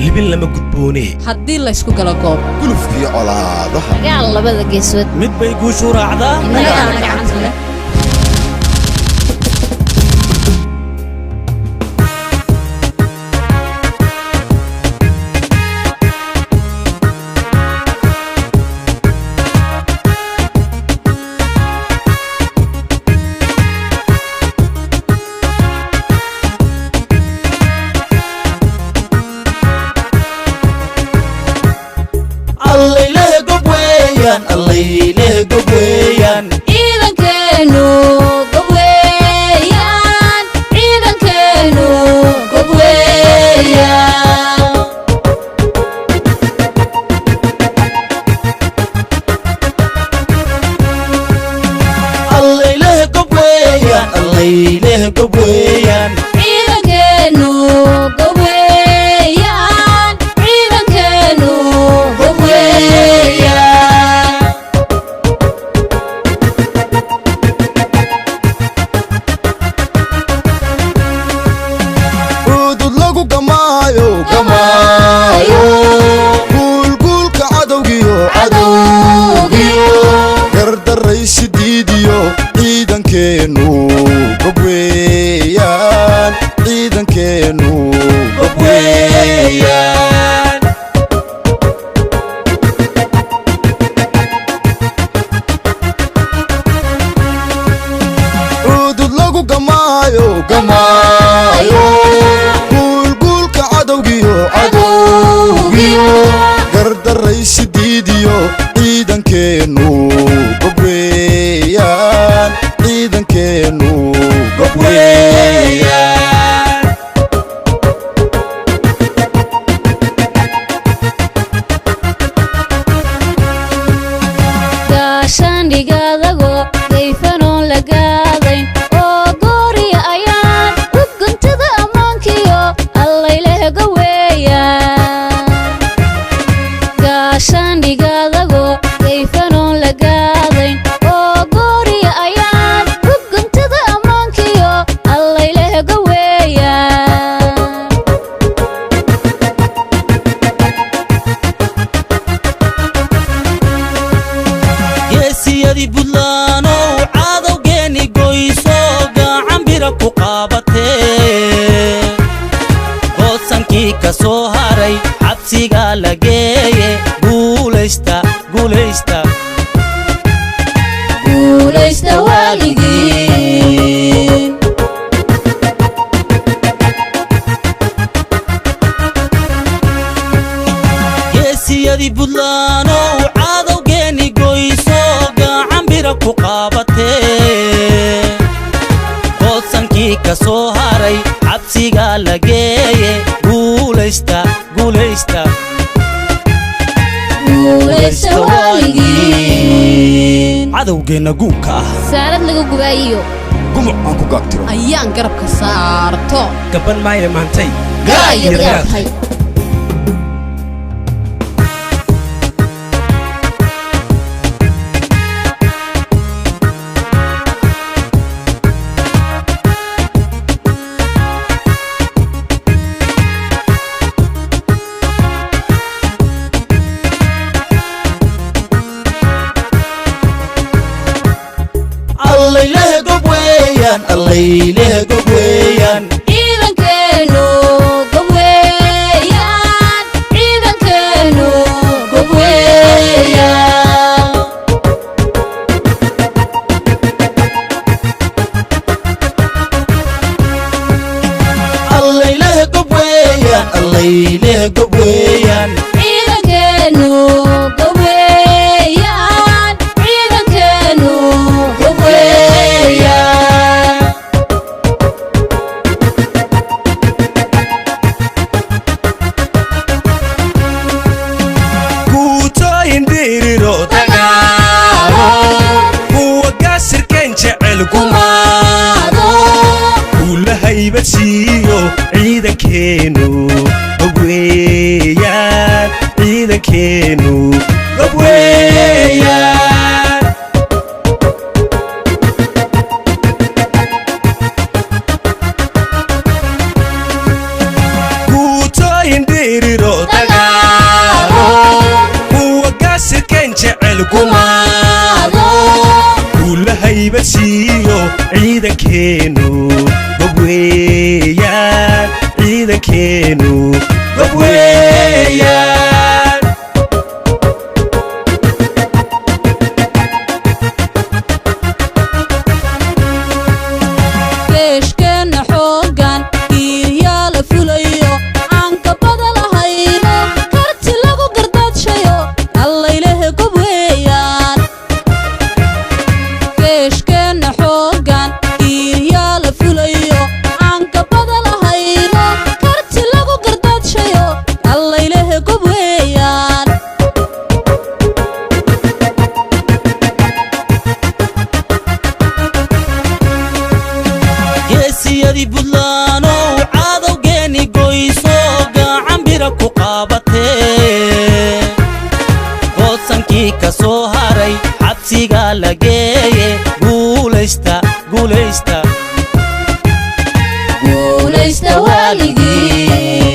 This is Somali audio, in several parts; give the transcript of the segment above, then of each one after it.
libin lama gudboone haddii la isku galo goob gulufkii colaadaha dagaal labada geesood mid bay guushu raacdaa inaga gacanta leh الليله قبويان إذن كانوا قبويان إذن كانوا قبويان الليله قبويان الليله قبويان إذن كانوا قبويان إذن كانوا قبويان ciidankeenu gobweeyaan ciidankeenu gobweeyaan udud lagu gamaayo guulguulka cadowgiyo gardaraysi diidiyo ciidankeenu gobweeyaan ciidankeenu gobweeyaan gaashaandhigaadago gayfanoon la gaadayn oo gooriya ayaan u guntada ammaankiyo allayleega weeyaan gaashaandhigaadago gayfanoon la gaadayn oo gooriya ayaan u guntada ammaankiyo allayleega weeyaan geesiyadii buntlaano cadowgeeni goyso gacan bira ku qaabatee goosankii ka soo haray xabsiga la geeye guulaysta guulaysta guulaysta waalidiin geesiyadii buntlaano cadowgeeni goyso gacan bira ku qaabatee goosankii ka soo haray xabsiga la geeye guulaysta guulaysta guulaysta waalidiin cadowgeenna guunka ah saarad laga gubaayiyo gumuc aan ku gaagtiro ayaan garabka saarto gaban maaya maantay gaaya gaabtay الليله قبويان الليله قبويان ciidankeenu gobweeyaan ciidankeenu gobweeyaan الليله قبويان الليله قبويان ciidankeenu gobweeyaan ciidankeenu gobweeyaan guutooyin dhiiriro dagaalo kuwa gaasirkeen jecel gumaado guula haybad siiyo ciidankeenu gobweeyaan ciidankeenu gobweeyaan guutooyin dhiiriro diriro dagaalo kuwa gaasirkeen jecel gumaado guula haybad siiyo ciidankeenu gobweeyaan ciidankeenu gobweeyaan geeshkeenna xooggan giiryaa la fulayo aan kabada lahayno karti lagu gardaadshayo allaylehe gob weeyaan geeshkeenna xooggan giiryaa la fulayo aan kabada lahayno karti lagu gardaadshayo allaylehe gob weeyaan geesiyadii budlaanow cadowgeeni goyso gacan bira ku qaabatee goodsankii ka soo haray xabsiga la geeye guulaysta guulaysta guulaysta waaligiin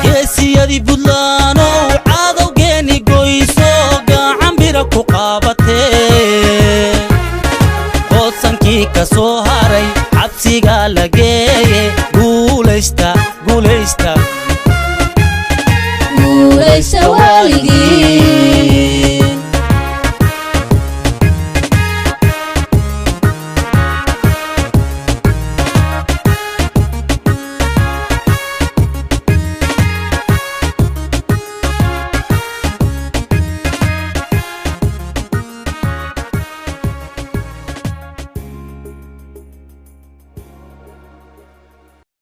geesiyadii budlaanow cadowgeeni goyso gacan bira ku qaabatee goodsankii ka soo haray xabsiga la geeye guulaysta guulaysta guulaysta waaligiin